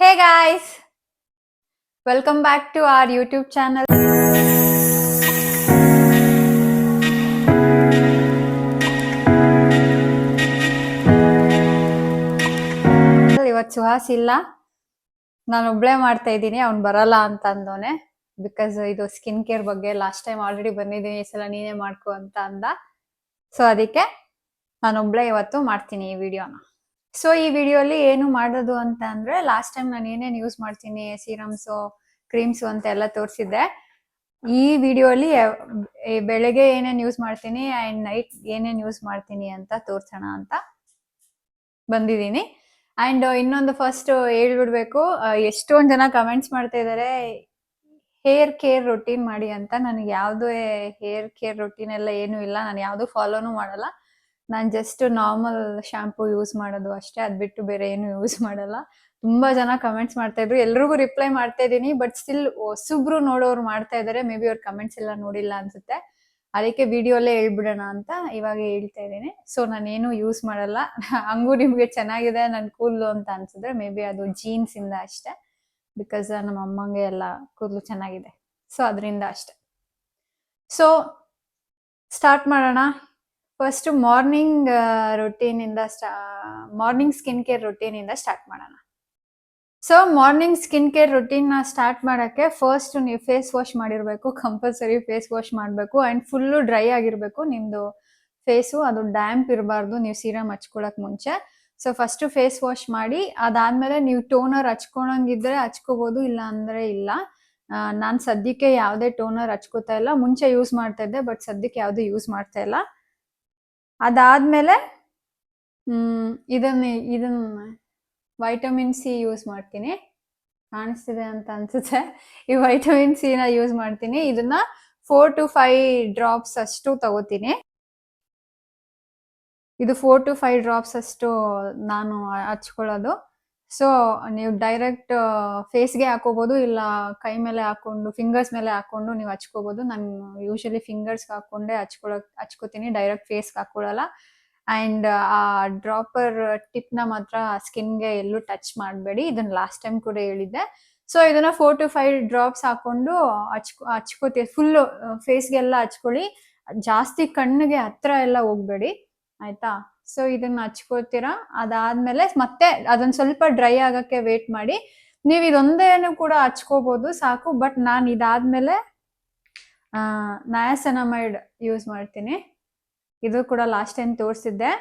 Hey guys, welcome back to our YouTube channel. ಇವತ್ತು ಸುಹಾಸ್ ಇಲ್ಲ, ನಾನು ಒಬ್ಳೆ ಮಾಡ್ತಾ ಇದ್ದೀನಿ. ಅವ್ನು ಬರಲ್ಲ ಅಂತ ಅಂದೋನೆ. ಬಿಕಾಸ್ ಇದು ಸ್ಕಿನ್ ಕೇರ್ ಬಗ್ಗೆ ಲಾಸ್ಟ್ ಟೈಮ್ ಆಲ್ರೆಡಿ ಬಂದಿದ್ದೀನಿ, ಈ ಸಲ ನೀನೇ ಮಾಡ್ಕೊ ಅಂತ ಅಂದ. ಸೊ ಅದಕ್ಕೆ ನಾನೊಬ್ಳೆ ಇವತ್ತು ಮಾಡ್ತೀನಿ ಈ ವಿಡಿಯೋನ. ಸೊ ಈ ವಿಡಿಯೋಲಿ ಏನು ಮಾಡೋದು ಅಂತ ಅಂದ್ರೆ, ಲಾಸ್ಟ್ ಟೈಮ್ ನಾನು ಏನೇನು ಯೂಸ್ ಮಾಡ್ತೀನಿ, ಸೀರಮ್ಸು, ಕ್ರೀಮ್ಸು ಅಂತ ಎಲ್ಲ ತೋರಿಸಿದ್ದೆ. ಈ ವಿಡಿಯೋಲಿ ಬೆಳಗ್ಗೆ ಏನೇನು ಯೂಸ್ ಮಾಡ್ತೀನಿ ಅಂಡ್ ನೈಟ್ ಏನೇನು ಯೂಸ್ ಮಾಡ್ತೀನಿ ಅಂತ ತೋರ್ಸೋಣ ಅಂತ ಬಂದಿದ್ದೀನಿ. ಅಂಡ್ ಇನ್ನೊಂದು ಫಸ್ಟ್ ಹೇಳ್ಬಿಡ್ಬೇಕು, ಎಷ್ಟೊಂದು ಜನ ಕಮೆಂಟ್ಸ್ ಮಾಡ್ತಾ ಇದ್ದಾರೆ ಹೇರ್ ಕೇರ್ ರೊಟೀನ್ ಮಾಡಿ ಅಂತ. ನನಗೆ ಯಾವ್ದು ಹೇರ್ ಕೇರ್ ರೊಟೀನ್ ಎಲ್ಲ ಏನು ಇಲ್ಲ, ನಾನು ಯಾವ್ದು ಫಾಲೋನು ಮಾಡಲ್ಲ. ನಾನು ಜಸ್ಟ್ ನಾರ್ಮಲ್ ಶಾಂಪೂ ಯೂಸ್ ಮಾಡೋದು ಅಷ್ಟೇ, ಅದ್ ಬಿಟ್ಟು ಬೇರೆ ಏನು ಯೂಸ್ ಮಾಡಲ್ಲ. ತುಂಬಾ ಜನ ಕಮೆಂಟ್ಸ್ ಮಾಡ್ತಾ ಇದ್ರು, ಎಲ್ರಿಗೂ ರಿಪ್ಲೈ ಮಾಡ್ತಾ ಇದ್ದೀನಿ. ಬಟ್ ಸ್ಟಿಲ್ ಹೊಸಬ್ರು ನೋಡೋರು ಮಾಡ್ತಾ ಇದಾರೆ, ಮೇ ಬಿ ಅವ್ರ ಕಮೆಂಟ್ಸ್ ಎಲ್ಲ ನೋಡಿಲ್ಲ ಅನ್ಸುತ್ತೆ. ಅದಕ್ಕೆ ವಿಡಿಯೋಲ್ಲೇ ಹೇಳ್ಬಿಡೋಣ ಅಂತ ಇವಾಗ ಹೇಳ್ತಾ ಇದ್ದೀನಿ. ಸೊ ನಾನೇನು ಯೂಸ್ ಮಾಡಲ್ಲ. ಹಂಗೂ ನಿಮ್ಗೆ ಚೆನ್ನಾಗಿದೆ ನನ್ ಕೂದಲು ಅಂತ ಅನ್ಸಿದ್ರೆ ಮೇ ಬಿ ಅದು ಜೀನ್ಸ್ ಇಂದ ಅಷ್ಟೇ. ಬಿಕಾಸ್ ನಮ್ಮ ಅಮ್ಮಂಗೆ ಎಲ್ಲ ಕೂದಲು ಚೆನ್ನಾಗಿದೆ, ಸೊ ಅದರಿಂದ ಅಷ್ಟೆ. ಸೊ ಸ್ಟಾರ್ಟ್ ಮಾಡೋಣ. ಫಸ್ಟ್ ಮಾರ್ನಿಂಗ್ ರೊಟೀನ್ ಇಂದ ಮಾರ್ನಿಂಗ್ ಸ್ಕಿನ್ ಕೇರ್ ರೊಟೀನ್ ಇಂದ ಸ್ಟಾರ್ಟ್ ಮಾಡೋಣ. So morning skin care routine ನ ಸ್ಟಾರ್ಟ್ ಮಾಡಕ್ಕೆ ಫಸ್ಟ್ ನೀವು ಫೇಸ್ ವಾಶ್ ಮಾಡಿರ್ಬೇಕು, ಕಂಪಲ್ಸರಿ ಫೇಸ್ ವಾಶ್ ಮಾಡಬೇಕು. ಅಂಡ್ ಫುಲ್ಲು ಡ್ರೈ ಆಗಿರ್ಬೇಕು ನಿಮ್ದು ಫೇಸು, ಅದು ಡ್ಯಾಂಪ್ ಇರಬಾರ್ದು ನೀವು ಸೀರಮ್ ಹಚ್ಕೊಳಕ್ ಮುಂಚೆ. ಸೊ ಫಸ್ಟ್ ಫೇಸ್ ವಾಶ್ ಮಾಡಿ, ಅದಾದ್ಮೇಲೆ ನೀವು ಟೋನರ್ ಹಚ್ಕೊಳಂಗಿದ್ರೆ ಹಚ್ಕೋಬಹುದು, ಇಲ್ಲ ಅಂದ್ರೆ ಇಲ್ಲ. ನಾನು ಸದ್ಯಕ್ಕೆ ಯಾವುದೇ ಟೋನರ್ ಹಚ್ಕೋತಾ ಇಲ್ಲ. ಮುಂಚೆ ಯೂಸ್ ಮಾಡ್ತಾ ಇದ್ದೆ, ಬಟ್ ಸದ್ಯಕ್ಕೆ ಯಾವ್ದು ಯೂಸ್ ಮಾಡ್ತಾ ಇಲ್ಲ. ಅದಾದ್ಮೇಲೆ ಇದನ್ನ ವೈಟಮಿನ್ ಸಿ ಯೂಸ್ ಮಾಡ್ತೀನಿ. ಕಾಣಿಸ್ತಿದೆ ಅಂತ ಅನ್ಸುತ್ತೆ. ಈ ವೈಟಮಿನ್ ಸಿ ನ ಯೂಸ್ ಮಾಡ್ತೀನಿ. ಇದನ್ನ 4 to 5 ಡ್ರಾಪ್ಸ್ ಅಷ್ಟು ತಗೋತೀನಿ. ಇದು 4 to 5 ಡ್ರಾಪ್ಸ್ ಅಷ್ಟು ನಾನು ಹಚ್ಕೊಳ್ಳೋದು. ಸೊ ನೀವು ಡೈರೆಕ್ಟ್ ಫೇಸ್ಗೆ ಹಾಕೋಬಹುದು, ಇಲ್ಲ ಕೈ ಮೇಲೆ ಹಾಕೊಂಡು ಫಿಂಗರ್ಸ್ ಮೇಲೆ ಹಾಕೊಂಡು ನೀವು ಹಚ್ಕೋಬಹುದು. ನಾನು ಯೂಶಲಿ ಫಿಂಗರ್ಸ್ ಹಾಕೊಂಡೆ ಹಚ್ಕೋತೀನಿ, ಡೈರೆಕ್ಟ್ ಫೇಸ್ಗೆ ಹಾಕೊಳ್ಳಲ್ಲ. ಅಂಡ್ ಆ ಡ್ರಾಪರ್ ಟಿಪ್ ನ ಮಾತ್ರ ಸ್ಕಿನ್ಗೆ ಎಲ್ಲೂ ಟಚ್ ಮಾಡಬೇಡಿ, ಇದನ್ನ ಲಾಸ್ಟ್ ಟೈಮ್ ಕೂಡ ಹೇಳಿದ್ದೆ. ಸೊ ಇದನ್ನ 4 to 5 ಡ್ರಾಪ್ಸ್ ಹಾಕೊಂಡು ಹಚ್ಕೋತೀವಿ. ಫುಲ್ ಫೇಸ್ಗೆಲ್ಲ ಹಚ್ಕೊಳ್ಳಿ, ಜಾಸ್ತಿ ಕಣ್ಣಿಗೆ ಹತ್ರ ಎಲ್ಲ ಹೋಗ್ಬೇಡಿ, ಆಯ್ತಾ? ಸೊ ಇದನ್ನ ಹಚ್ಕೋತೀರಾ. ಅದಾದ್ಮೇಲೆ ಮತ್ತೆ ಅದನ್ನ ಸ್ವಲ್ಪ ಡ್ರೈ ಆಗಕ್ಕೆ ವೇಟ್ ಮಾಡಿ. ನೀವು ಇದೊಂದೇನು ಕೂಡ ಹಚ್ಕೋಬಹುದು, ಸಾಕು. ಬಟ್ ನಾನು ಇದಾದ್ಮೇಲೆ ನಯಾಸಿನಮೈಡ್ ಯೂಸ್ ಮಾಡ್ತೀನಿ. ಇದು ಕೂಡ ಲಾಸ್ಟ್ ಟೈಮ್ ತೋರಿಸಿದ್ದೆ.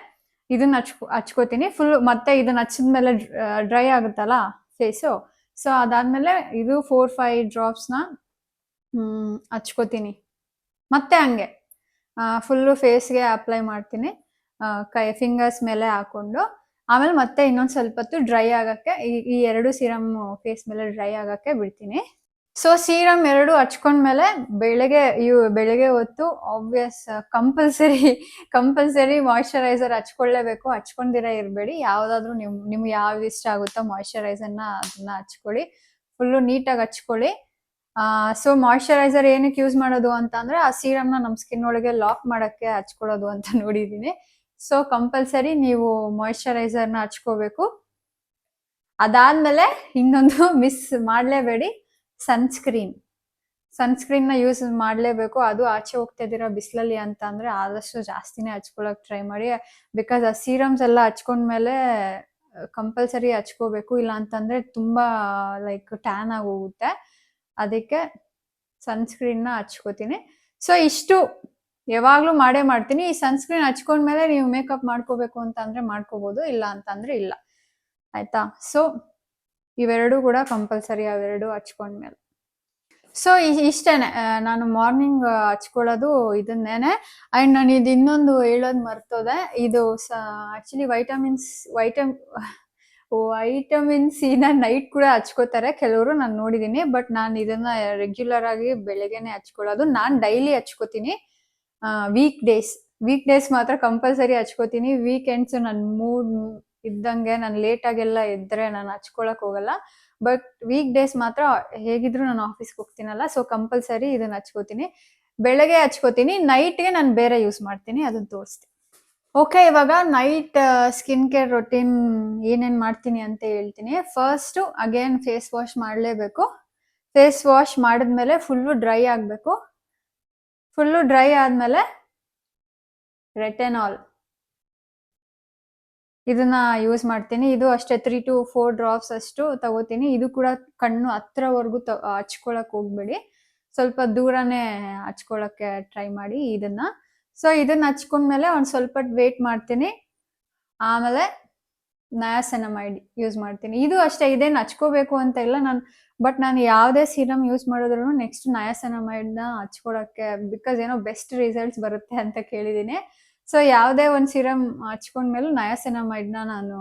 ಇದನ್ನ ಹಚ್ಕೋತೀನಿ ಫುಲ್. ಮತ್ತೆ ಇದನ್ನ ಹಚ್ಚಿದ್ಮೇಲೆ ಡ್ರೈ ಆಗುತ್ತಲ್ಲ ಫೇಸು. ಸೊ ಅದಾದ್ಮೇಲೆ ಇದು 4-5 ಡ್ರಾಪ್ಸ್ನ ಹಚ್ಕೋತೀನಿ. ಮತ್ತೆ ಹಂಗೆ ಫುಲ್ಲು ಫೇಸ್ಗೆ ಅಪ್ಲೈ ಮಾಡ್ತೀನಿ, ಕೈ ಫಿಂಗರ್ಸ್ ಮೇಲೆ ಹಾಕೊಂಡು. ಆಮೇಲೆ ಮತ್ತೆ ಇನ್ನೊಂದು ಸ್ವಲ್ಪ ಹೊತ್ತು ಡ್ರೈ ಆಗಕ್ಕೆ, ಈ ಎರಡು ಸೀರಮ್ ಫೇಸ್ ಮೇಲೆ ಡ್ರೈ ಆಗಕ್ಕೆ ಬಿಡ್ತೀನಿ. ಸೊ ಸೀರಮ್ ಎರಡು ಹಚ್ಕೊಂಡ್ಮೇಲೆ ಬೆಳಗ್ಗೆ ಹೊತ್ತು ಆಬ್ವಿಯಸ್ ಕಂಪಲ್ಸರಿ ಮಾಯಿಶ್ಚರೈಸರ್ ಹಚ್ಕೊಳ್ಳೇಬೇಕು. ಹಚ್ಕೊಂಡಿರ ಇರಬೇಡಿ. ಯಾವ್ದಾದ್ರು ನಿಮ್ಗೆ ಯಾವ್ದು ಇಷ್ಟ ಆಗುತ್ತೋ ಮಾಯಿಶ್ಚರೈಸರ್ನ ಅದನ್ನ ಹಚ್ಕೊಳ್ಳಿ, ಫುಲ್ಲು ನೀಟಾಗಿ ಹಚ್ಕೊಳ್ಳಿ. ಸೊ ಮಾಯಿಶ್ಚರೈಸರ್ ಏನಕ್ಕೆ ಯೂಸ್ ಮಾಡೋದು ಅಂತ ಅಂದ್ರೆ, ಆ ಸೀರಮ್ನ ನಮ್ಮ ಸ್ಕಿನ್ ಒಳಗೆ ಲಾಕ್ ಮಾಡಕ್ಕೆ ಹಚ್ಕೊಳ್ಳೋದು ಅಂತ ನೋಡಿದೀನಿ. ಸೊ ಕಂಪಲ್ಸರಿ ನೀವು ಮಾಯಿಶ್ಚರೈಸರ್ನ ಹಚ್ಕೋಬೇಕು. ಅದಾದ್ಮೇಲೆ ಇನ್ನೊಂದು ಮಿಸ್ ಮಾಡಲೇಬೇಡಿ, ಸನ್ಸ್ಕ್ರೀನ್ ನ ಯೂಸ್ ಮಾಡಲೇಬೇಕು. ಅದು ಆಚೆ ಹೋಗ್ತಾ ಇದ್ದೀರಾ ಬಿಸಿಲಲ್ಲಿ ಅಂತ ಅಂದ್ರೆ ಆದಷ್ಟು ಜಾಸ್ತಿನೇ ಹಚ್ಕೊಳಕ್ ಟ್ರೈ ಮಾಡಿ. ಬಿಕಾಸ್ ಆ ಸೀರಮ್ಸ್ ಎಲ್ಲ ಹಚ್ಕೊಂಡ್ಮೇಲೆ ಕಂಪಲ್ಸರಿ ಹಚ್ಕೋಬೇಕು, ಇಲ್ಲ ಅಂತಂದ್ರೆ ತುಂಬಾ ಲೈಕ್ ಟ್ಯಾನ್ ಆಗಿ ಹೋಗುತ್ತೆ. ಅದಕ್ಕೆ ಸನ್ಸ್ಕ್ರೀನ್ ನ ಹಚ್ಕೋತೀನಿ. ಸೊ ಇಷ್ಟು ಯಾವಾಗ್ಲೂ ಮಾಡ್ತೀನಿ. ಈ ಸನ್ಸ್ಕ್ರೀನ್ ಹಚ್ಕೊಂಡ್ಮೇಲೆ ನೀವು ಮೇಕಪ್ ಮಾಡ್ಕೋಬೇಕು ಅಂತ ಅಂದ್ರೆ ಮಾಡ್ಕೋಬಹುದು, ಇಲ್ಲ ಅಂತಂದ್ರೆ ಇಲ್ಲ, ಆಯ್ತಾ? ಸೊ ಇವೆರಡು ಕೂಡ ಕಂಪಲ್ಸರಿ, ಅವೆರಡು ಹಚ್ಕೊಂಡ್ಮೇಲೆ. ಸೊ ಇಷ್ಟೇನೆ ನಾನು ಮಾರ್ನಿಂಗ್ ಹಚ್ಕೊಳ್ಳೋದು ಇದನ್ನೇನೆ. ಅಂಡ್ ನಾನು ಇದು ಇನ್ನೊಂದು ಹೇಳೋದು ಮರ್ತೋದೆ. ಇದು ಆಕ್ಚುಲಿ ವೈಟಮಿನ್ ಸಿ ನ ನೈಟ್ ಕೂಡ ಹಚ್ಕೋತಾರೆ ಕೆಲವರು, ನಾನು ನೋಡಿದೀನಿ. ಬಟ್ ನಾನು ಇದನ್ನ ರೆಗ್ಯುಲರ್ ಆಗಿ ಬೆಳಗ್ಗೆನೆ ಹಚ್ಕೊಳ್ಳೋದು. ನಾನು ಡೈಲಿ ಹಚ್ಕೋತೀನಿ. ವೀಕ್ ಡೇಸ್ ಮಾತ್ರ ಕಂಪಲ್ಸರಿ ಹಚ್ಕೋತೀನಿ. ವೀಕೆಂಡ್ಸ್ ನನ್ನ ಮೂಡ್ ಇದ್ದಂಗೆ, ನಾನು ಲೇಟ್ ಆಗೆಲ್ಲ ಇದ್ರೆ ನಾನು ಹಚ್ಕೊಳಕ್ ಹೋಗಲ್ಲ. ಬಟ್ ವೀಕ್ ಡೇಸ್ ಮಾತ್ರ ಹೇಗಿದ್ರು ನಾನು ಆಫೀಸ್ಗೆ ಹೋಗ್ತೀನಲ್ಲ, ಸೊ ಕಂಪಲ್ಸರಿ ಇದನ್ನ ಹಚ್ಕೋತೀನಿ. ಬೆಳಗ್ಗೆ ಹಚ್ಕೋತೀನಿ, ನೈಟ್ಗೆ ನಾನು ಬೇರೆ ಯೂಸ್ ಮಾಡ್ತೀನಿ, ಅದನ್ನ ತೋರಿಸ್ತೀನಿ. ಓಕೆ, ಇವಾಗ ನೈಟ್ ಸ್ಕಿನ್ ಕೇರ್ ರೊಟೀನ್ ಏನೇನ್ ಮಾಡ್ತೀನಿ ಅಂತ ಹೇಳ್ತೀನಿ. ಫಸ್ಟ್ ಅಗೇನ್ ಫೇಸ್ ವಾಶ್ ಮಾಡಲೇಬೇಕು. ಫೇಸ್ ವಾಶ್ ಮಾಡಿದ್ಮೇಲೆ ಫುಲ್ಲು ಡ್ರೈ ಆಗಬೇಕು. ಫುಲ್ಲು ಡ್ರೈ ಆದ್ಮೇಲೆ ರೆಟೆನಾಲ್ ಇದನ್ನ ಯೂಸ್ ಮಾಡ್ತೀನಿ. ಇದು ಅಷ್ಟೇ 3 to 4 ಡ್ರಾಪ್ಸ್ ಅಷ್ಟು ತಗೋತೀನಿ. ಇದು ಕೂಡ ಕಣ್ಣು ಹತ್ರವರೆಗೂ ಹಚ್ಕೊಳಕ್ ಹೋಗ್ಬೇಡಿ, ಸ್ವಲ್ಪ ದೂರನೇ ಹಚ್ಕೊಳಕ್ಕೆ ಟ್ರೈ ಮಾಡಿ ಇದನ್ನ. ಸೊ ಇದನ್ನ ಹಚ್ಕೊಂಡ್ಮೇಲೆ ಒಂದ್ ಸ್ವಲ್ಪ ವೇಟ್ ಮಾಡ್ತೀನಿ. ಆಮೇಲೆ ನಯಾಸಿನಮೈಡ್ ಯೂಸ್ ಮಾಡ್ತೀನಿ. ಇದು ಅಷ್ಟೇ, ಇದೇನು ಹಚ್ಕೋಬೇಕು ಅಂತ ಇಲ್ಲ ಬಟ್ ನಾನು ಯಾವುದೇ ಸೀರಮ್ ಯೂಸ್ ಮಾಡಿದ್ರು ನೆಕ್ಸ್ಟ್ ನಯಾಸಿನಮೈಡ್ನ ಹಚ್ಕೊಳಕ್ಕೆ, ಬಿಕಾಸ್ ಏನೋ ಬೆಸ್ಟ್ ರಿಸಲ್ಟ್ಸ್ ಬರುತ್ತೆ ಅಂತ ಕೇಳಿದ್ದೀನಿ. ಸೊ ಯಾವುದೇ ಒಂದು ಸೀರಮ್ ಹಚ್ಕೊಂಡ್ಮೇಲೂ ನಯಾಸಿನಮೈಡ್ನ ನಾನು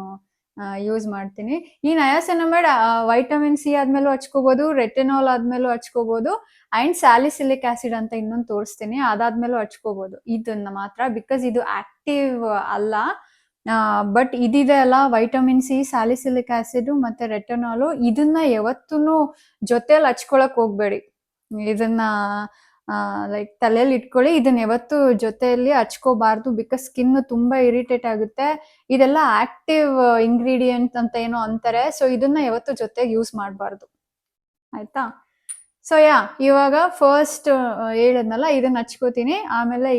ಯೂಸ್ ಮಾಡ್ತೀನಿ. ಈ ನಯಾಸಿನಮೈಡ್ ವೈಟಮಿನ್ ಸಿ ಆದ್ಮೇಲೂ ಹಚ್ಕೋಬಹುದು, ರೆಟಿನಾಲ್ ಆದ್ಮೇಲೂ ಹಚ್ಕೋಬಹುದು, ಅಂಡ್ ಸ್ಯಾಲಿಸಿಲಿಕ್ ಆಸಿಡ್ ಅಂತ ಇನ್ನೊಂದು ತೋರಿಸ್ತೀನಿ, ಅದಾದ್ಮೇಲೂ ಹಚ್ಕೋಬಹುದು ಇದನ್ನ ಮಾತ್ರ. ಬಿಕಾಸ್ ಇದು ಆಕ್ಟಿವ್ ಅಲ್ಲ, ಬಟ್ ಇದಿದೆ ಅಲ್ಲ ವೈಟಮಿನ್ ಸಿ, ಸ್ಯಾಲಿಸಿಲಿಕ್ ಆಸಿಡ್ ಮತ್ತೆ ರೆಟನಾಲು, ಇದನ್ನ ಯಾವತ್ತೂ ಜೊತೆಲಿ ಹಚ್ಕೊಳಕ್ ಹೋಗ್ಬೇಡಿ. ಇದನ್ನ ಲೈಕ್ ತಲೆಯಲ್ಲಿ ಇಟ್ಕೊಳ್ಳಿ, ಇದನ್ನ ಯಾವತ್ತು ಜೊತೆಯಲ್ಲಿ ಹಚ್ಕೋಬಾರ್ದು. ಬಿಕಾಸ್ ಸ್ಕಿನ್ ತುಂಬಾ ಇರಿಟೇಟ್ ಆಗುತ್ತೆ. ಇದೆಲ್ಲ ಆಕ್ಟಿವ್ ಇಂಗ್ರೀಡಿಯೆಂಟ್ ಅಂತ ಏನೋ ಅಂತಾರೆ. ಸೊ ಇದನ್ನ ಯಾವತ್ತು ಜೊತೆಗೆ ಯೂಸ್ ಮಾಡಬಾರ್ದು, ಆಯ್ತಾ? ಸೊ ಇವಾಗ ಫಸ್ಟ್ ಹೇಳಿದ್ನಲ್ಲ, ಇದನ್ನ ಹಚ್ಕೋತೀನಿ. ಆಮೇಲೆ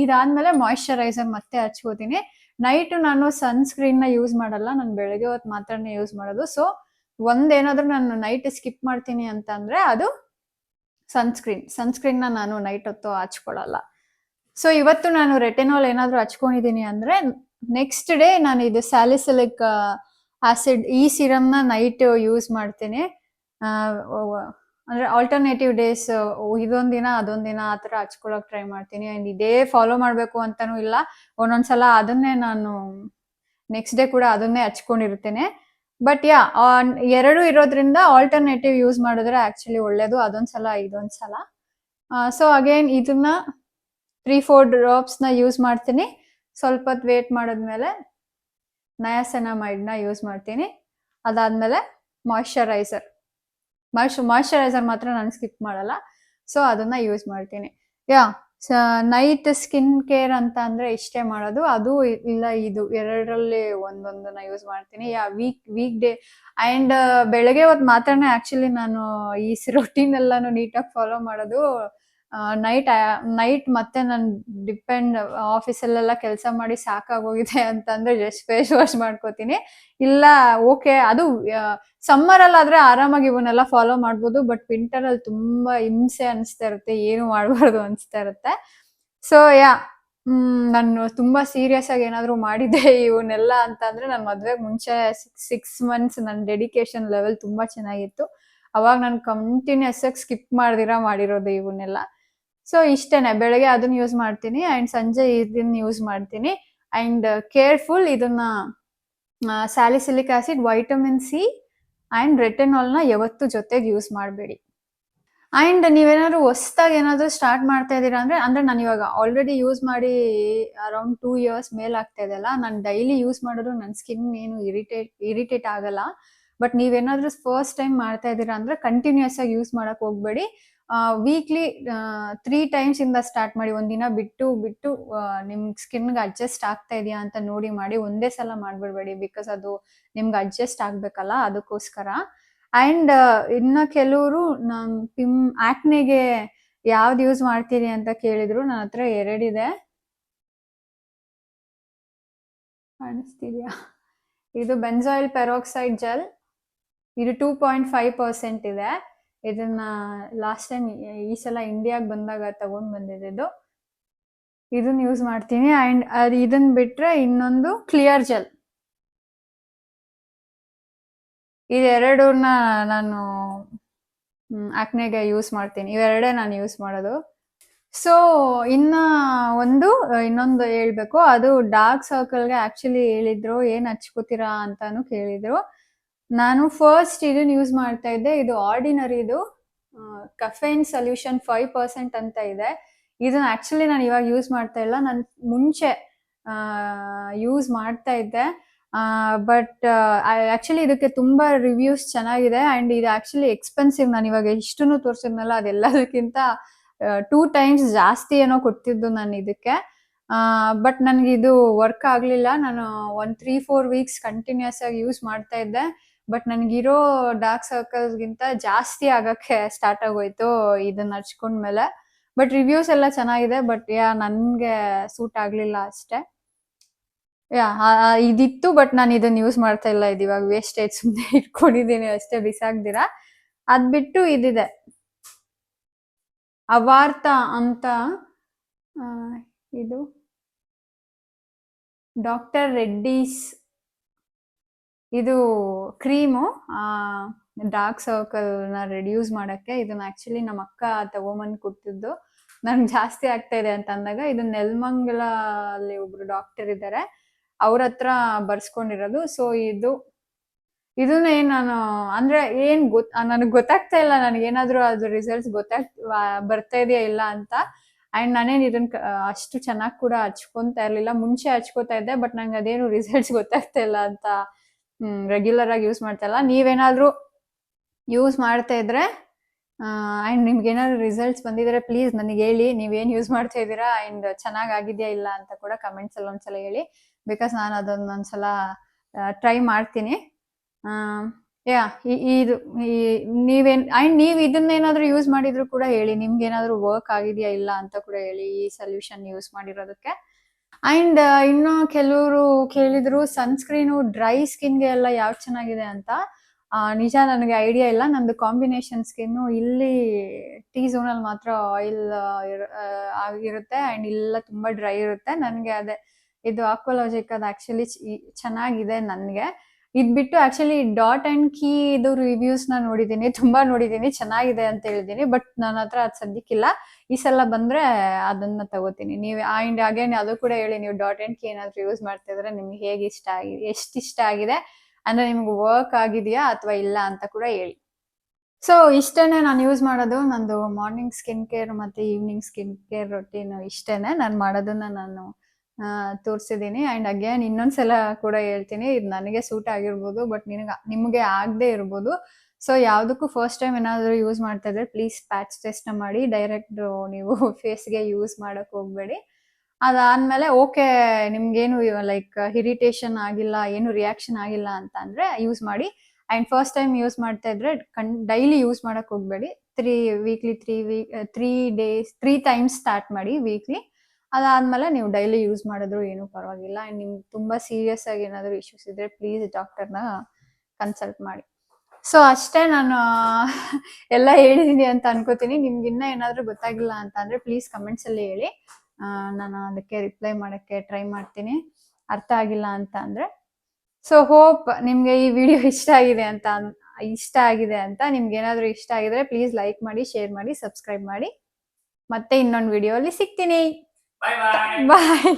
ಇದಾದ್ಮೇಲೆ ಮಾಯಿಶ್ಚರೈಸರ್ ಮತ್ತೆ ಹಚ್ಕೋತೀನಿ. ನೈಟ್ ನಾನು ಸನ್ಸ್ಕ್ರೀನ್ ನ ಯೂಸ್ ಮಾಡಲ್ಲ, ನಾನು ಬೆಳಗ್ಗೆ ಹೊತ್ತು ಮಾತ್ರ ಯೂಸ್ ಮಾಡೋದು. ಸೊ ಒಂದೇನಾದ್ರೂ ನಾನು ನೈಟ್ ಸ್ಕಿಪ್ ಮಾಡ್ತೀನಿ ಅಂತ ಅಂದ್ರೆ ಅದು ಸನ್ಸ್ಕ್ರೀನ್ ನ ನಾನು ನೈಟ್ ಹೊತ್ತು ಹಚ್ಕೊಳಲ್ಲ. ಸೊ ಇವತ್ತು ನಾನು ರೆಟಿನಾಲ್ ಏನಾದ್ರೂ ಹಚ್ಕೊಂಡಿದೀನಿ ಅಂದ್ರೆ ನೆಕ್ಸ್ಟ್ ಡೇ ನಾನು ಇದು ಸ್ಯಾಲಿಸಿಲಿಕ್ ಆಸಿಡ್ ಈ ಸಿರಮ್ ನ ನೈಟ್ ಯೂಸ್ ಮಾಡ್ತೀನಿ. ಅಂದ್ರೆ ಆಲ್ಟರ್ನೇಟಿವ್ ಡೇಸ್ ಇದೊಂದ್ ದಿನ ಅದೊಂದ್ ದಿನ ಆತರ ಹಚ್ಕೊಳಕ್ ಟ್ರೈ ಮಾಡ್ತೀನಿ. ಅಂಡ್ ಇದೇ ಫಾಲೋ ಮಾಡ್ಬೇಕು ಅಂತಾನು ಇಲ್ಲ, ಒಂದೊಂದ್ಸಲ ಅದನ್ನೇ ನಾನು ನೆಕ್ಸ್ಟ್ ಡೇ ಕೂಡ ಅದನ್ನೇ ಹಚ್ಕೊಂಡಿರ್ತೇನೆ. ಬಟ್ ಎರಡು ಇರೋದ್ರಿಂದ ಆಲ್ಟರ್ನೇಟಿವ್ ಯೂಸ್ ಮಾಡಿದ್ರೆ ಆಕ್ಚುಲಿ ಒಳ್ಳೇದು, ಅದೊಂದ್ಸಲ ಇದೊಂದ್ಸಲ. ಸೊ ಅಗೇನ್ ಇದನ್ನ 3-4 ಡ್ರಾಪ್ಸ್ ನ ಯೂಸ್ ಮಾಡ್ತೀನಿ. ಸ್ವಲ್ಪ ಹೊತ್ತು ವೇಟ್ ಮಾಡಿದ್ಮೇಲೆ ನಯಾಸಿನಮೈಡ್ ನ ಯೂಸ್ ಮಾಡ್ತೀನಿ. ಅದಾದ್ಮೇಲೆ ಮಾಯಿಶ್ಚರೈಸರ್ ಮಾತ್ರ ನಾನು ಸ್ಕಿಪ್ ಮಾಡಲ್ಲ. ಸೊ ಅದನ್ನ ಯೂಸ್ ಮಾಡ್ತೀನಿ. ನೈಟ್ ಸ್ಕಿನ್ ಕೇರ್ ಅಂತ ಅಂದ್ರೆ ಇಷ್ಟೇ ಮಾಡೋದು. ಅದು ಇಲ್ಲ ಇದು ಎರಡರಲ್ಲಿ ಒಂದೊಂದನ್ನ ಯೂಸ್ ಮಾಡ್ತೀನಿ. ವೀಕ್ ಡೇ ಅಂಡ್ ಬೆಳಗ್ಗೆ ಹೊತ್ತು ಮಾತ್ರನೇ ಆಕ್ಚುಲಿ ನಾನು ಈ ರೊಟೀನ್ ಎಲ್ಲಾನು ನೀಟಾಗಿ ಫಾಲೋ ಮಾಡೋದು. ನೈಟ್ ಮತ್ತೆ ನಾನು ಡಿಪೆಂಡ್ ಆಫೀಸಲ್ಲೆಲ್ಲ ಕೆಲಸ ಮಾಡಿ ಸಾಕಾಗೋಗಿದೆ ಅಂತಂದ್ರೆ ಜಸ್ಟ್ ಫೇಸ್ ವಾಶ್ ಮಾಡ್ಕೋತೀನಿ. ಇಲ್ಲ ಓಕೆ, ಅದು ಸಮ್ಮರ್ ಅಲ್ಲಾದ್ರೆ ಆರಾಮಾಗಿ ಇವನ್ನೆಲ್ಲ ಫಾಲೋ ಮಾಡ್ಬೋದು. ಬಟ್ ವಿಂಟರ್ ಅಲ್ಲಿ ತುಂಬಾ ಹಿಂಸೆ ಅನಿಸ್ತಾ ಇರುತ್ತೆ, ಏನು ಮಾಡಬಾರ್ದು ಅನಿಸ್ತಾ ಇರುತ್ತೆ. ಸೊ ನಾನು ತುಂಬಾ ಸೀರಿಯಸ್ ಆಗಿ ಏನಾದ್ರು ಮಾಡಿದ್ದೆ ಇವನ್ನೆಲ್ಲ ಅಂತ ಅಂದ್ರೆ, ನನ್ನ ಮದ್ವೆಗೆ ಮುಂಚೆ 6 months ನನ್ನ ಡೆಡಿಕೇಶನ್ ಲೆವೆಲ್ ತುಂಬಾ ಚೆನ್ನಾಗಿತ್ತು. ಅವಾಗ ನಾನು ಕಂಟಿನ್ಯೂಸ್ ಆಗಿ ಸ್ಕಿಪ್ ಮಾಡ್ದಿರಾ ಮಾಡಿರೋದು ಇವನ್ನೆಲ್ಲ. ಸೊ ಇಷ್ಟೇನೆ, ಬೆಳಗ್ಗೆ ಅದನ್ನ ಯೂಸ್ ಮಾಡ್ತೀನಿ ಅಂಡ್ ಸಂಜೆ ಇದನ್ನ ಯೂಸ್ ಮಾಡ್ತೀನಿ. ಅಂಡ್ ಕೇರ್ಫುಲ್, ಇದನ್ನ salicylic acid, vitamin C and retinol ನ ಯಾವತ್ತು ಜೊತೆಗೆ ಯೂಸ್ ಮಾಡಬೇಡಿ. ಅಂಡ್ ನೀವೇನಾದ್ರು ಹೊಸದಾಗಿ ಏನಾದ್ರು ಸ್ಟಾರ್ಟ್ ಮಾಡ್ತಾ ಇದೀರಾ ಅಂದ್ರೆ ನಾನು ಇವಾಗ ಆಲ್ರೆಡಿ ಯೂಸ್ ಮಾಡಿ ಅರೌಂಡ್ 2 years ಮೇಲ್ ಆಗ್ತಾ ಇದೆ ಅಲ್ಲ, ನಾನು ಡೈಲಿ ಯೂಸ್ ಮಾಡಿದ್ರು ನನ್ನ ಸ್ಕಿನ್ ಏನು ಇರಿಟೇಟ್ ಆಗಲ್ಲ. ಬಟ್ ನೀವೇನಾದ್ರೂ ಫಸ್ಟ್ ಟೈಮ್ ಮಾಡ್ತಾ ಇದೀರಾ ಅಂದ್ರೆ ಕಂಟಿನ್ಯೂಸ್ ಆಗಿ ಯೂಸ್ ಮಾಡಕ್ ಹೋಗ್ಬೇಡಿ. ವೀಕ್ಲಿ 3 times ಇಂದ ಸ್ಟಾರ್ಟ್ ಮಾಡಿ. ಒಂದಿನ ಬಿಟ್ಟು ನಿಮ್ ಸ್ಕಿನ್ಗೆ ಅಡ್ಜಸ್ಟ್ ಆಗ್ತಾ ಇದೆಯಾ ಅಂತ ನೋಡಿ ಮಾಡಿ. ಒಂದೇ ಸಲ ಮಾಡ್ಬಿಡ್ಬೇಡಿ, ಬಿಕಾಸ್ ಅದು ನಿಮ್ಗೆ ಅಡ್ಜಸ್ಟ್ ಆಗ್ಬೇಕಲ್ಲ, ಅದಕ್ಕೋಸ್ಕರ. ಅಂಡ್ ಇನ್ನ ಕೆಲವರು ಆಕ್ನೆಗೆ ಯಾವ್ದು ಯೂಸ್ ಮಾಡ್ತೀರಿ ಅಂತ ಕೇಳಿದ್ರು. ನನ್ನ ಹತ್ರ 2 ಇದೆ, ಕಾಣಿಸ್ತಿದ್ಯಾ? ಇದು ಬೆಂಜಾಯಿಲ್ ಪೆರಾಕ್ಸೈಡ್ ಜೆಲ್, ಇದು 2.5% ಇದೆ. ಇದನ್ನ ಲಾಸ್ಟ್ ಟೈಮ್ ಈ ಸಲ ಇಂಡಿಯಾಗ್ ಬಂದಾಗ ತಗೊಂಡ್ ಬಂದಿದ್ದು. ಇದನ್ನ ಯೂಸ್ ಮಾಡ್ತೀನಿ. ಅಂಡ್ ಇದನ್ನ ಬಿಟ್ರೆ ಇನ್ನೊಂದು ಕ್ಲಿಯರ್ ಜೆಲ್, ಇದೆರಡನ್ನ ನಾನು ಆಕ್ನೆಗೆ ಯೂಸ್ ಮಾಡ್ತೀನಿ. ಇವೆರಡೇ ನಾನು ಯೂಸ್ ಮಾಡೋದು. ಸೊ ಇನ್ನೊಂದು ಹೇಳ್ಬೇಕು, ಅದು ಡಾರ್ಕ್ ಸರ್ಕಲ್ಗೆ ಆಕ್ಚುಲಿ ಹೇಳಿದ್ರು ಏನ್ ಹಚ್ಕೋತೀರಾ ಅಂತಾನು ಕೇಳಿದ್ರು. ನಾನು ಫಸ್ಟ್ ಇದನ್ನ ಯೂಸ್ ಮಾಡ್ತಾ ಇದ್ದೆ. ಇದು ಆರ್ಡಿನರಿದು ಕಫೇನ್ ಸೊಲ್ಯೂಷನ್ 5% ಅಂತ ಇದೆ. ಇದನ್ನ ಆಕ್ಚುಲಿ ನಾನು ಇವಾಗ ಯೂಸ್ ಮಾಡ್ತಾ ಇಲ್ಲ, ನಾನು ಮುಂಚೆ ಯೂಸ್ ಮಾಡ್ತಾ ಇದ್ದೆ. ಬಟ್ ಆಕ್ಚುಲಿ ಇದಕ್ಕೆ ತುಂಬಾ ರಿವ್ಯೂಸ್ ಚೆನ್ನಾಗಿದೆ. ಅಂಡ್ ಇದು ಆಕ್ಚುಲಿ ಎಕ್ಸ್ಪೆನ್ಸಿವ್. ನಾನು ಇವಾಗ ಇಷ್ಟನ್ನು ತೋರಿಸಿದ್ನಲ್ಲ, ಅದೆಲ್ಲದಕ್ಕಿಂತ 2 times ಜಾಸ್ತಿ ಏನೋ ಕೊಡ್ತಿದ್ದು ನಾನು ಇದಕ್ಕೆ. ಬಟ್ ನನಗೆ ಇದು ವರ್ಕ್ ಆಗಲಿಲ್ಲ. ನಾನು ಒಂದು 3-4 ವೀಕ್ಸ್ ಕಂಟಿನ್ಯೂಸ್ ಆಗಿ ಯೂಸ್ ಮಾಡ್ತಾ ಇದ್ದೆ. ಬಟ್ ನನಗಿರೋ ಡಾರ್ಕ್ ಸರ್ಕಲ್ಸ್ಗಿಂತ ಜಾಸ್ತಿ ಆಗಕ್ಕೆ ಸ್ಟಾರ್ಟ್ ಆಗೋಯ್ತು ಇದನ್ನ ಹಚ್ಕೊಂಡ್ಮೇಲೆ. ಬಟ್ ರಿವ್ಯೂಸ್ ಎಲ್ಲ ಚೆನ್ನಾಗಿದೆ. ಬಟ್ ನನಗೆ ಸೂಟ್ ಆಗಲಿಲ್ಲ ಅಷ್ಟೇ. ಇದಿತ್ತು, ಬಟ್ ನಾನು ಇದನ್ನ ಯೂಸ್ ಮಾಡ್ತಾ ಇಲ್ಲ. ಇದು ಇವಾಗ ವೇಸ್ಟೇಜ್, ಸುಮ್ಮನೆ ಇಟ್ಕೊಂಡಿದ್ದೀನಿ ಅಷ್ಟೇ, ಬಿಸಾಕ್ದಿರಾ. ಅದ್ ಬಿಟ್ಟು ಇದಿದೆ, ಅವಾರ್ತ ಅಂತ, ಇದು ಡಾಕ್ಟರ್ ರೆಡ್ಡೀಸ್ ಇದು ಕ್ರೀಮು, ಡಾರ್ಕ್ ಸರ್ಕಲ್ನ ರಿಡ್ಯೂಸ್ ಮಾಡಕ್ಕೆ. ಇದನ್ನ ಆಕ್ಚುಲಿ ನಮ್ಮ ಅಕ್ಕ ತಗೊಂಬಂದು ಕೊಟ್ಟಿದ್ದು. ನನ್ಗೆ ಜಾಸ್ತಿ ಆಗ್ತಾ ಇದೆ ಅಂತ ಅಂದಾಗ ಇದು ನೆಲಮಂಗಲ ಅಲ್ಲಿ ಒಬ್ರು ಡಾಕ್ಟರ್ ಇದ್ದಾರೆ, ಅವ್ರ ಹತ್ರ ಬರ್ಸ್ಕೊಂಡಿರೋದು. ಸೊ ಇದನ್ನೇ ನಾನು ಅಂದ್ರೆ ನನಗೆ ಗೊತ್ತಾಗ್ತಾ ಇಲ್ಲ, ನನಗೇನಾದ್ರೂ ಅದು ರಿಸಲ್ಟ್ಸ್ ಬರ್ತಾ ಇದೆಯಾ ಇಲ್ಲ ಅಂತ. ಅಂಡ್ ನಾನೇನು ಇದನ್ನ ಅಷ್ಟು ಚೆನ್ನಾಗಿ ಕೂಡ ಹಚ್ಕೊಂತಾ ಇರ್ಲಿಲ್ಲ. ಮುಂಚೆ ಹಚ್ಕೋತಾ ಇದ್ದೆ, ಬಟ್ ನಂಗೆ ಅದೇನು ರಿಸಲ್ಟ್ಸ್ ಗೊತ್ತಾಗ್ತಾ ಇಲ್ಲ ಅಂತ ರೆಗ್ಯುಲರ್ ಆಗಿ ಯೂಸ್ ಮಾಡ್ತಾ ಇಲ್ಲ. ನೀವೇನಾದ್ರೂ ಯೂಸ್ ಮಾಡ್ತಾ ಇದ್ರೆ ಅಂಡ್ ನಿಮ್ಗೆ ಏನಾದ್ರು ರಿಸಲ್ಟ್ಸ್ ಬಂದಿದ್ರೆ ಪ್ಲೀಸ್ ನನಗೆ ಹೇಳಿ, ನೀವೇನ್ ಯೂಸ್ ಮಾಡ್ತಾ ಇದ್ದೀರಾ ಅಂಡ್ ಚೆನ್ನಾಗಿದೆಯಾ ಇಲ್ಲ ಅಂತ ಕೂಡ ಕಮೆಂಟ್ಸ್ ಅಲ್ಲಿ ಒಂದ್ಸಲ ಹೇಳಿ. ಬಿಕಾಸ್ ನಾನು ಅದೊಂದೊಂದ್ಸಲ ಟ್ರೈ ಮಾಡ್ತೀನಿ. ಇದು ನೀವು ಇದನ್ನೇನಾದ್ರೂ ಯೂಸ್ ಮಾಡಿದ್ರು ಕೂಡ ಹೇಳಿ, ನಿಮ್ಗೆ ಏನಾದ್ರು ವರ್ಕ್ ಆಗಿದೆಯಾ ಇಲ್ಲ ಅಂತ ಕೂಡ ಹೇಳಿ ಈ ಸೊಲ್ಯೂಷನ್ ಯೂಸ್ ಮಾಡಿರೋದಕ್ಕೆ. ಅಂಡ್ ಇನ್ನು ಕೆಲವರು ಕೇಳಿದ್ರು ಸನ್ಸ್ಕ್ರೀನು ಡ್ರೈ ಸ್ಕಿನ್ಗೆ ಎಲ್ಲ ಯಾವ್ದು ಚೆನ್ನಾಗಿದೆ ಅಂತ. ನಿಜ ನನಗೆ ಐಡಿಯಾ ಇಲ್ಲ. ನಂದು ಕಾಂಬಿನೇಷನ್ ಸ್ಕಿನ್ನು. ಇಲ್ಲಿ ಟೀ ಝೋನಲ್ಲಿ ಮಾತ್ರ ಆಯಿಲ್ ಆಗಿರುತ್ತೆ ಅಂಡ್ ಇಲ್ಲ ತುಂಬಾ ಡ್ರೈ ಇರುತ್ತೆ. ನನಗೆ ಇದು ಆಕ್ವಾಲಾಜಿಕ್ ಅದು ಆಕ್ಚುಲಿ ಚೆನ್ನಾಗಿದೆ ನನಗೆ. ಇದ್ ಬಿಟ್ಟು ಆಕ್ಚುಲಿ ಡಾಟ್ ಅಂಡ್ ಕೀ ಇದು ರಿವ್ಯೂಸ್ ತುಂಬಾ ನೋಡಿದೀನಿ, ಚೆನ್ನಾಗಿದೆ ಅಂತ ಹೇಳಿದೀನಿ. ಬಟ್ ನನ್ನ ಹತ್ರ ಅದು ಸದ್ಯಕ್ಕಿಲ್ಲ. ಈ ಸಲ ಬಂದ್ರೆ ಅದನ್ನ ತಗೋತೀನಿ. ನೀವು ಅಂಡ್ ಅಗೇನ್ ಅದು ಕೂಡ ಹೇಳಿ, ನೀವು ಡಾಟ್ ಅಂಡ್ ಕೀ ಏನಾದ್ರು ಯೂಸ್ ಮಾಡ್ತಾ ಇದ್ರೆ ನಿಮ್ಗೆ ಹೇಗೆ ಇಷ್ಟ ಆಗಿದೆ, ಎಷ್ಟು ಇಷ್ಟ ಆಗಿದೆ ಅಂದ್ರೆ ನಿಮ್ಗೆ ವರ್ಕ್ ಆಗಿದೆಯಾ ಅಥವಾ ಇಲ್ಲ ಅಂತ ಕೂಡ ಹೇಳಿ. ಸೊ ಇಷ್ಟೇನೆ ನಾನು ಯೂಸ್ ಮಾಡೋದು. ನಂದು ಮಾರ್ನಿಂಗ್ ಸ್ಕಿನ್ ಕೇರ್ ಮತ್ತೆ ಈವ್ನಿಂಗ್ ಸ್ಕಿನ್ ಕೇರ್ ರೊಟೀನ್ ಇಷ್ಟೇನೆ ನಾನು ಮಾಡೋದನ್ನ ನಾನು ತೋರಿಸಿದ್ದೀನಿ. ಅಂಡ್ ಅಗೇನ್ ಇನ್ನೊಂದ್ಸಲ ಕೂಡ ಹೇಳ್ತೀನಿ, ಇದು ನನಗೆ ಸೂಟ್ ಆಗಿರ್ಬೋದು, ಬಟ್ ನಿಮಗೆ ಆಗದೆ ಇರ್ಬೋದು. ಸೊ ಯಾವುದಕ್ಕೂ ಫಸ್ಟ್ ಟೈಮ್ ಏನಾದರೂ ಯೂಸ್ ಮಾಡ್ತಾ ಇದ್ರೆ ಪ್ಲೀಸ್ ಪ್ಯಾಚ್ ಟೆಸ್ಟ್ ಮಾಡಿ, ಡೈರೆಕ್ಟ್ ನೀವು ಫೇಸ್ಗೆ ಯೂಸ್ ಮಾಡಕ್ ಹೋಗ್ಬೇಡಿ. ಅದಾದ್ಮೇಲೆ ಓಕೆ ನಿಮ್ಗೇನು ಲೈಕ್ ಇರಿಟೇಷನ್ ಆಗಿಲ್ಲ, ಏನು ರಿಯಾಕ್ಷನ್ ಆಗಿಲ್ಲ ಅಂತ ಅಂದ್ರೆ ಯೂಸ್ ಮಾಡಿ. ಅಂಡ್ ಫಸ್ಟ್ ಟೈಮ್ ಯೂಸ್ ಮಾಡ್ತಾ ಇದ್ರೆ ಡೈಲಿ ಯೂಸ್ ಮಾಡಕ್ ಹೋಗ್ಬೇಡಿ. 3 ಟೈಮ್ಸ್ ಸ್ಟಾರ್ಟ್ ಮಾಡಿ ವೀಕ್ಲಿ. ಅದಾದ್ಮೇಲೆ ನೀವು ಡೈಲಿ ಯೂಸ್ ಮಾಡಿದ್ರು ಏನು ಪರವಾಗಿಲ್ಲ. ಅಂಡ್ ನಿಮ್ಗೆ ತುಂಬಾ ಸೀರಿಯಸ್ ಆಗಿ ಏನಾದ್ರು ಇಶ್ಯೂಸ್ ಇದ್ರೆ ಪ್ಲೀಸ್ ಡಾಕ್ಟರ್ನ ಕನ್ಸಲ್ಟ್ ಮಾಡಿ. ಸೊ ಅಷ್ಟೇ, ನಾನು ಎಲ್ಲ ಹೇಳಿದೀನಿ ಅಂತ ಅನ್ಕೋತೀನಿ. ನಿಮ್ಗೆ ಇನ್ನ ಏನಾದ್ರು ಗೊತ್ತಾಗಿಲ್ಲ ಅಂತ ಅಂದ್ರೆ ಪ್ಲೀಸ್ ಕಮೆಂಟ್ಸ್ ಅಲ್ಲಿ ಹೇಳಿ, ನಾನು ಅದಕ್ಕೆ ರಿಪ್ಲೈ ಮಾಡಕ್ಕೆ ಟ್ರೈ ಮಾಡ್ತೀನಿ, ಅರ್ಥ ಆಗಿಲ್ಲ ಅಂತ ಅಂದ್ರೆ. ಸೊ ಹೋಪ್ ನಿಮ್ಗೆ ಈ ವಿಡಿಯೋ ಇಷ್ಟ ಆಗಿದೆ ಅಂತ. ನಿಮ್ಗೆ ಏನಾದ್ರು ಇಷ್ಟ ಆಗಿದ್ರೆ ಪ್ಲೀಸ್ ಲೈಕ್ ಮಾಡಿ, ಶೇರ್ ಮಾಡಿ, ಸಬ್ಸ್ಕ್ರೈಬ್ ಮಾಡಿ. ಮತ್ತೆ ಇನ್ನೊಂದು ವಿಡಿಯೋ ಅಲ್ಲಿ ಸಿಗ್ತೀನಿ. ಬಾಯ್.